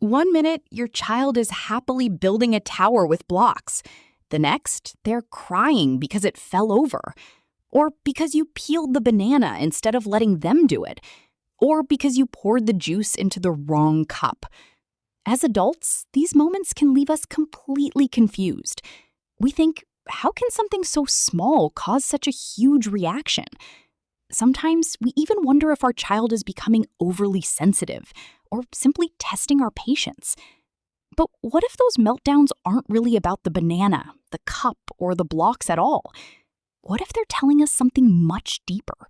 One minute, your child is happily building a tower with blocks. The next, they're crying because it fell over. Or because you peeled the banana instead of letting them do it. Or because you poured the juice into the wrong cup. As adults, these moments can leave us completely confused. We think, how can something so small cause such a huge reaction? Sometimes we even wonder if our child is becoming overly sensitive or simply testing our patience. But what if those meltdowns aren't really about the banana, the cup, or the blocks at all? What if they're telling us something much deeper?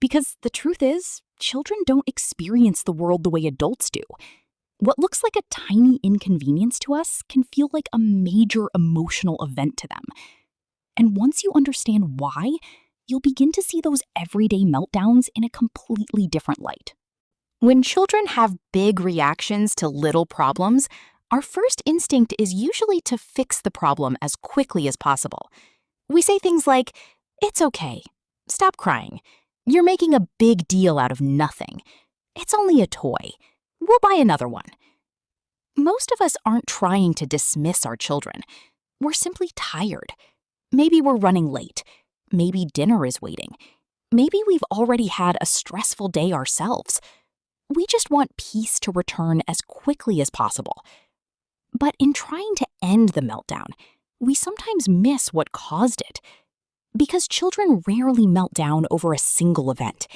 Because the truth is, children don't experience the world the way adults do. What looks like a tiny inconvenience to us can feel like a major emotional event to them. And once you understand why, you'll begin to see those everyday meltdowns in a completely different light. When children have big reactions to little problems, our first instinct is usually to fix the problem as quickly as possible. We say things like, "It's okay. Stop crying. You're making a big deal out of nothing. It's only a toy. We'll buy another one." Most of us aren't trying to dismiss our children. We're simply tired. Maybe we're running late. Maybe dinner is waiting. Maybe we've already had a stressful day ourselves. We just want peace to return as quickly as possible. But in trying to end the meltdown, we sometimes miss what caused it. Because children rarely melt down over a single event.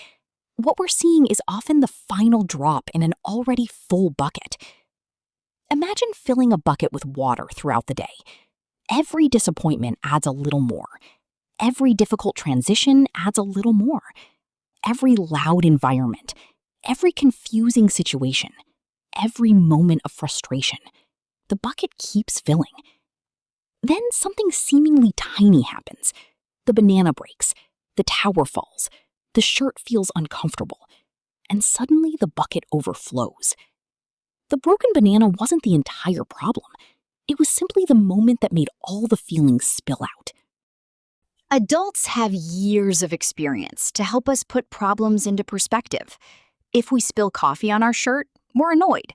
What we're seeing is often the final drop in an already full bucket. Imagine filling a bucket with water throughout the day. Every disappointment adds a little more. Every difficult transition adds a little more. Every loud environment, every confusing situation, every moment of frustration. The bucket keeps filling. Then something seemingly tiny happens. The banana breaks, the tower falls, the shirt feels uncomfortable, and suddenly the bucket overflows. The broken banana wasn't the entire problem. It was simply the moment that made all the feelings spill out. Adults have years of experience to help us put problems into perspective. If we spill coffee on our shirt, we're annoyed,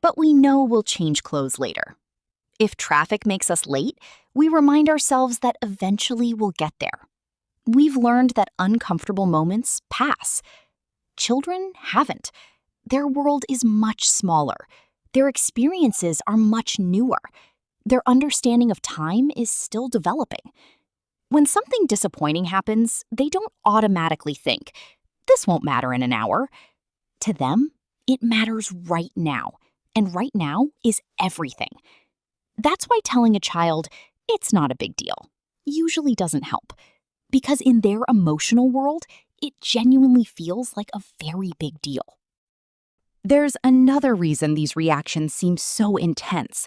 but we know we'll change clothes later. If traffic makes us late, we remind ourselves that eventually we'll get there. We've learned that uncomfortable moments pass. Children haven't. Their world is much smaller. Their experiences are much newer. Their understanding of time is still developing. When something disappointing happens, they don't automatically think, "This won't matter in an hour." To them, it matters right now, and right now is everything. That's why telling a child, "It's not a big deal," usually doesn't help, because in their emotional world, it genuinely feels like a very big deal. There's another reason these reactions seem so intense.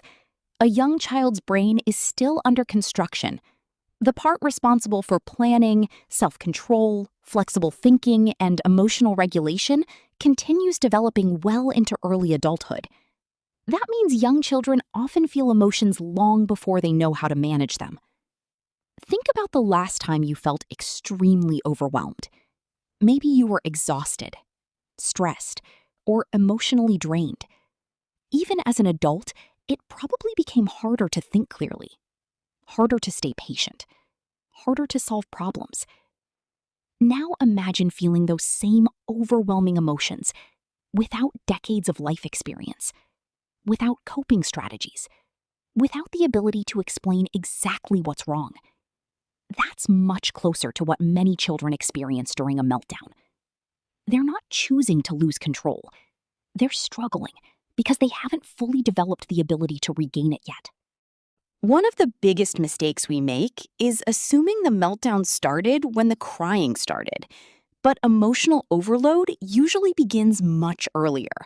A young child's brain is still under construction. The part responsible for planning, self-control, flexible thinking, and emotional regulation continues developing well into early adulthood. That means young children often feel emotions long before they know how to manage them. Think about the last time you felt extremely overwhelmed. Maybe you were exhausted, stressed, or emotionally drained. Even as an adult, it probably became harder to think clearly, harder to stay patient, harder to solve problems. Now imagine feeling those same overwhelming emotions without decades of life experience, without coping strategies, without the ability to explain exactly what's wrong. That's much closer to what many children experience during a meltdown. They're not choosing to lose control. They're struggling because they haven't fully developed the ability to regain it yet. One of the biggest mistakes we make is assuming the meltdown started when the crying started. But emotional overload usually begins much earlier.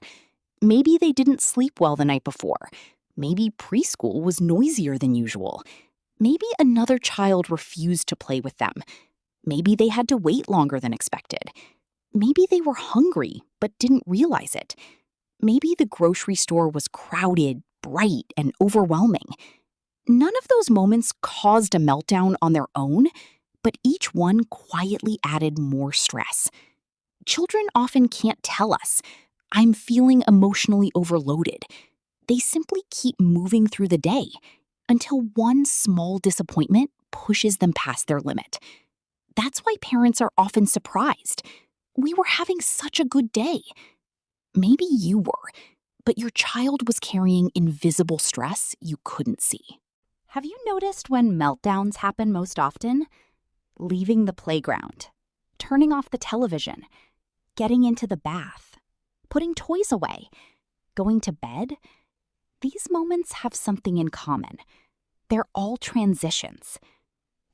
Maybe they didn't sleep well the night before. Maybe preschool was noisier than usual. Maybe another child refused to play with them. Maybe they had to wait longer than expected. Maybe they were hungry but didn't realize it. Maybe the grocery store was crowded, bright, and overwhelming. None of those moments caused a meltdown on their own, but each one quietly added more stress. Children often can't tell us, "I'm feeling emotionally overloaded." They simply keep moving through the day until one small disappointment pushes them past their limit. That's why parents are often surprised. We were having such a good day. Maybe you were, but your child was carrying invisible stress you couldn't see. Have you noticed when meltdowns happen most often? Leaving the playground, turning off the television, getting into the bath, putting toys away, going to bed. These moments have something in common. They're all transitions.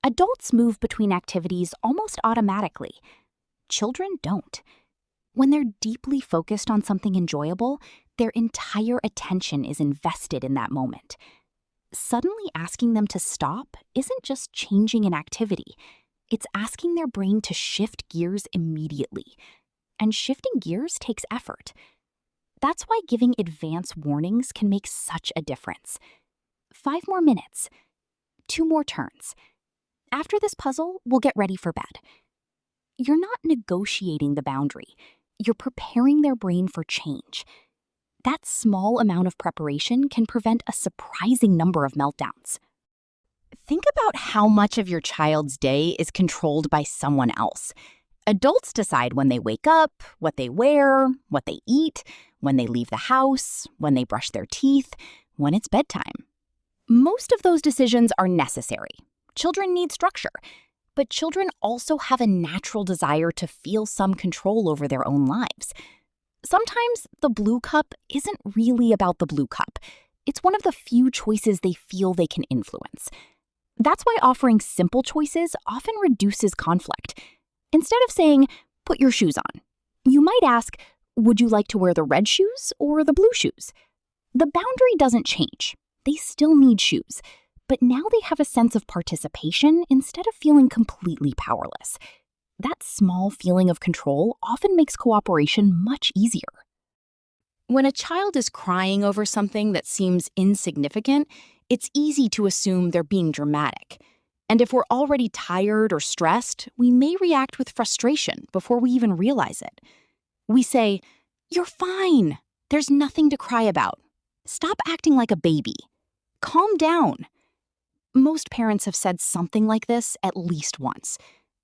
Adults move between activities almost automatically. Children don't. When they're deeply focused on something enjoyable, their entire attention is invested in that moment. Suddenly asking them to stop isn't just changing an activity. It's asking their brain to shift gears immediately. And shifting gears takes effort. That's why giving advance warnings can make such a difference. 5 more minutes. 2 more turns. After this puzzle, we'll get ready for bed. You're not negotiating the boundary. You're preparing their brain for change. That small amount of preparation can prevent a surprising number of meltdowns. Think about how much of your child's day is controlled by someone else. Adults decide when they wake up, what they wear, what they eat, when they leave the house, when they brush their teeth, when it's bedtime. Most of those decisions are necessary. Children need structure, but children also have a natural desire to feel some control over their own lives. Sometimes the blue cup isn't really about the blue cup. It's one of the few choices they feel they can influence. That's why offering simple choices often reduces conflict. Instead of saying, "Put your shoes on," you might ask, "Would you like to wear the red shoes or the blue shoes?" The boundary doesn't change. They still need shoes, but now they have a sense of participation instead of feeling completely powerless. That small feeling of control often makes cooperation much easier. When a child is crying over something that seems insignificant, it's easy to assume they're being dramatic. And if we're already tired or stressed, we may react with frustration before we even realize it. We say, "You're fine. There's nothing to cry about. Stop acting like a baby. Calm down." Most parents have said something like this at least once.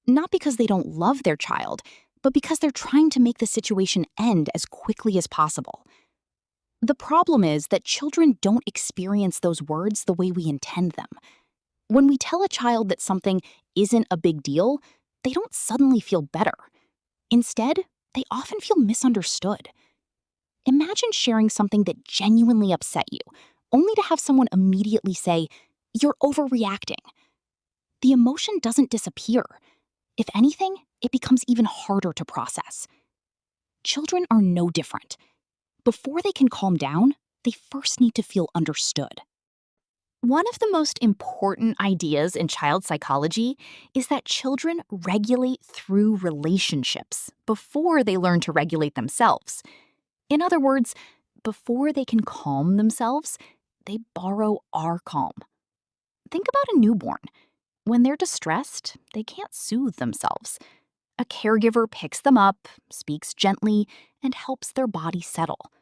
Not because they don't love their child, but because they're trying to make the situation end as quickly as possible. The problem is that children don't experience those words the way we intend them. When we tell a child that something isn't a big deal, they don't suddenly feel better. Instead, they often feel misunderstood. Imagine sharing something that genuinely upset you, only to have someone immediately say, "You're overreacting." The emotion doesn't disappear. If anything, it becomes even harder to process. Children are no different. Before they can calm down, they first need to feel understood. One of the most important ideas in child psychology is that children regulate through relationships before they learn to regulate themselves. In other words, before they can calm themselves, they borrow our calm. Think about a newborn. When they're distressed, they can't soothe themselves. A caregiver picks them up, speaks gently, and helps their body settle.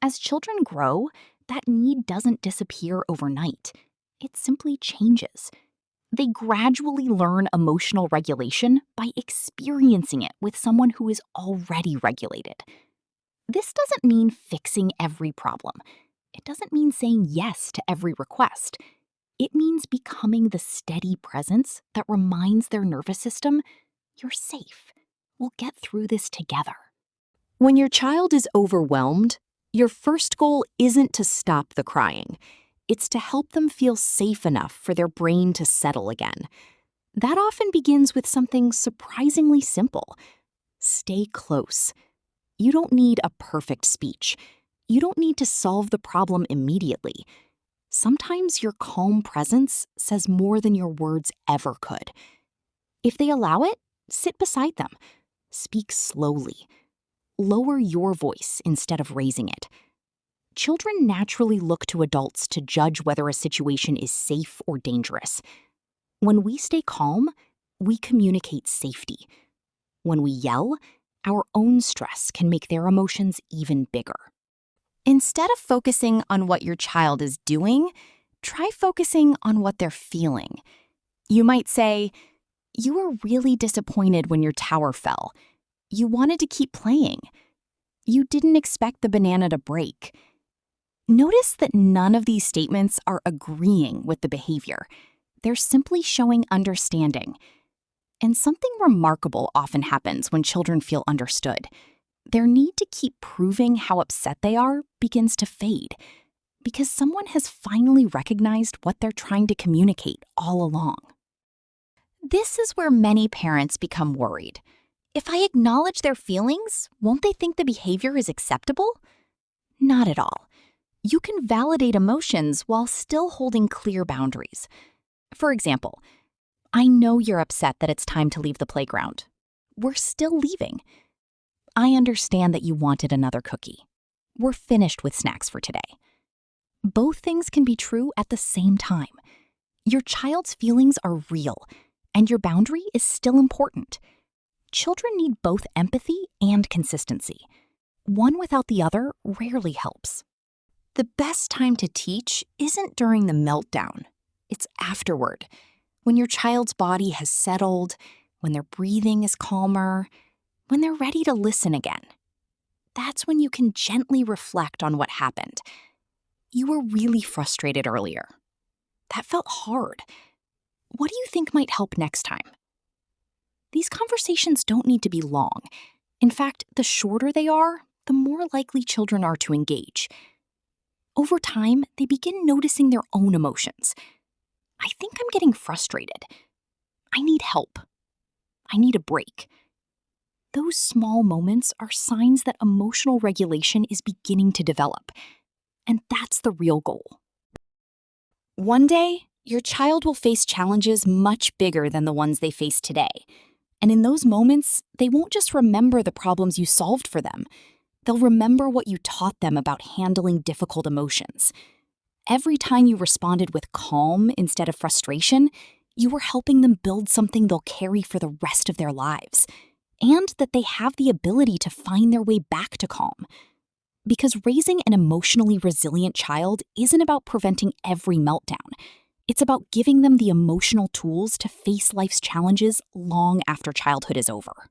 As children grow, that need doesn't disappear overnight. It simply changes. They gradually learn emotional regulation by experiencing it with someone who is already regulated. This doesn't mean fixing every problem. It doesn't mean saying yes to every request. It means becoming the steady presence that reminds their nervous system, "You're safe. We'll get through this together." When your child is overwhelmed, your first goal isn't to stop the crying. It's to help them feel safe enough for their brain to settle again. That often begins with something surprisingly simple. Stay close. You don't need a perfect speech. You don't need to solve the problem immediately. Sometimes your calm presence says more than your words ever could. If they allow it, sit beside them. Speak slowly. Lower your voice instead of raising it. Children naturally look to adults to judge whether a situation is safe or dangerous. When we stay calm, we communicate safety. When we yell, our own stress can make their emotions even bigger. Instead of focusing on what your child is doing, try focusing on what they're feeling. You might say, "You were really disappointed when your tower fell. You wanted to keep playing. You didn't expect the banana to break." Notice that none of these statements are agreeing with the behavior. They're simply showing understanding. And something remarkable often happens when children feel understood. Their need to keep proving how upset they are begins to fade, because someone has finally recognized what they're trying to communicate all along. This is where many parents become worried. If I acknowledge their feelings, won't they think the behavior is acceptable? Not at all. You can validate emotions while still holding clear boundaries. For example, "I know you're upset that it's time to leave the playground. We're still leaving. I understand that you wanted another cookie. We're finished with snacks for today." Both things can be true at the same time. Your child's feelings are real, and your boundary is still important. Children need both empathy and consistency. One without the other rarely helps. The best time to teach isn't during the meltdown. It's afterward, when your child's body has settled, when their breathing is calmer, when they're ready to listen again. That's when you can gently reflect on what happened. You were really frustrated earlier. That felt hard. What do you think might help next time? These conversations don't need to be long. In fact, the shorter they are, the more likely children are to engage. Over time, they begin noticing their own emotions. "I think I'm getting frustrated. I need help. I need a break." Those small moments are signs that emotional regulation is beginning to develop. And that's the real goal. One day, your child will face challenges much bigger than the ones they face today. And in those moments, they won't just remember the problems you solved for them. They'll remember what you taught them about handling difficult emotions. Every time you responded with calm instead of frustration, you were helping them build something they'll carry for the rest of their lives, and that they have the ability to find their way back to calm. Because raising an emotionally resilient child isn't about preventing every meltdown. It's about giving them the emotional tools to face life's challenges long after childhood is over.